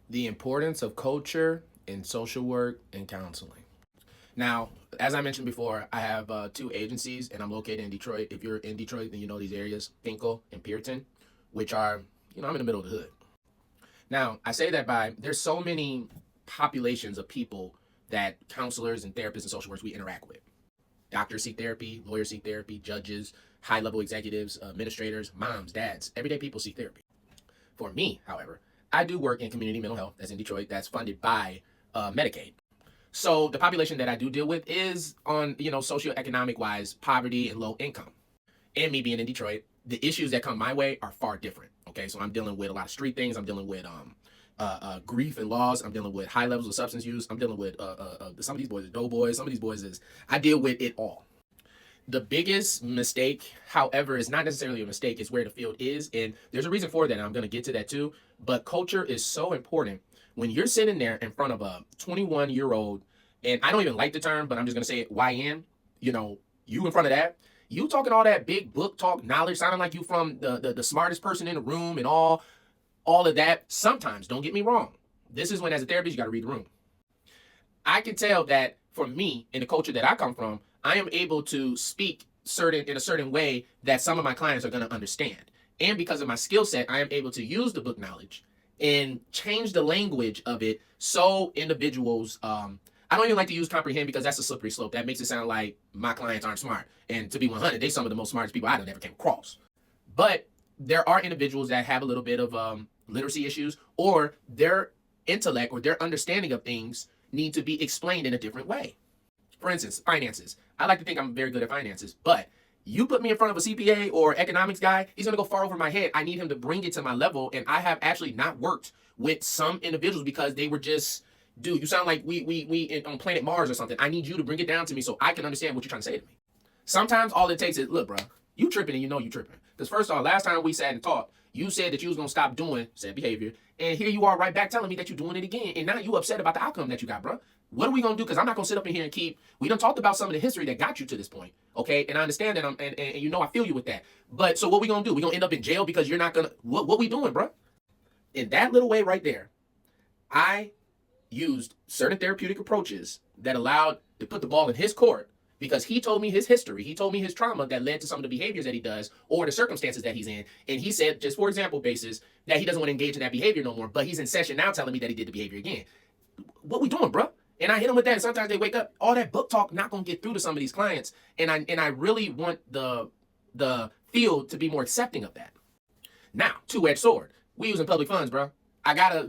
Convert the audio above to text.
The importance of culture in social work and counseling. Now, as I mentioned before, I have two agencies and I'm located in Detroit. If you're in Detroit, then you know these areas, Finkel and Pearton, which are, I'm in the middle of the hood. Now, I say that there's so many populations of people that counselors and therapists and social workers we interact with. Doctors seek therapy, lawyers seek therapy, judges, high level executives, administrators, moms, dads, everyday people seek therapy. For me, however, I do work in community mental health that's in Detroit that's funded by Medicaid. So the population that I do deal with is on, socioeconomic wise, poverty and low income. And me being in Detroit, the issues that come my way are far different. Okay, so I'm dealing with a lot of street things. I'm dealing with grief and loss. I'm dealing with high levels of substance use. I'm dealing with some of these boys are doughboys. Some of these boys is I deal with it all. The biggest mistake, however, is not necessarily a mistake. It's where the field is, and there's a reason for that. And I'm going to get to that too. But culture is so important when you're sitting there in front of a 21-year-old, and I don't even like the term, but I'm just going to say it, YN. You in front of that. You talking all that big book talk knowledge, sounding like you from the smartest person in the room and all of that. Sometimes, don't get me wrong. This is when, as a therapist, you got to read the room. I can tell that for me, in the culture that I come from, I am able to speak in a certain way that some of my clients are going to understand. And because of my skill set, I am able to use the book knowledge and change the language of it so individuals, I don't even like to use comprehend because that's a slippery slope. That makes it sound like my clients aren't smart. And to be 100, they're some of the most smartest people I've ever came across. But there are individuals that have a little bit of literacy issues, or their intellect or their understanding of things need to be explained in a different way. For instance, finances. I like to think I'm very good at finances, but you put me in front of a CPA or economics guy, he's going to go far over my head. I need him to bring it to my level, and I have actually not worked with some individuals because they were just, dude, you sound like we on planet Mars or something. I need you to bring it down to me so I can understand what you're trying to say to me. Sometimes all it takes is, look, bro, you tripping and you know you tripping. Because first of all, last time we sat and talked, you said that you was going to stop doing said behavior, and here you are right back telling me that you're doing it again, and now you upset about the outcome that you got, bro. What are we going to do? Because I'm not going to sit up in here and we done talked about some of the history that got you to this point, okay? And I understand that, and I feel you with that. But so what we going to do? We going to end up in jail because you're not going to, what we doing, bro? In that little way right there, I used certain therapeutic approaches that allowed to put the ball in his court because he told me his history. He told me his trauma that led to some of the behaviors that he does or the circumstances that he's in. And he said, just for example basis, that he doesn't want to engage in that behavior no more, but he's in session now telling me that he did the behavior again. What we doing, bro? And I hit them with that, and sometimes they wake up. All that book talk not gonna get through to some of these clients, and I really want the field to be more accepting of that. Now, two-edged sword. We using public funds, bro. I gotta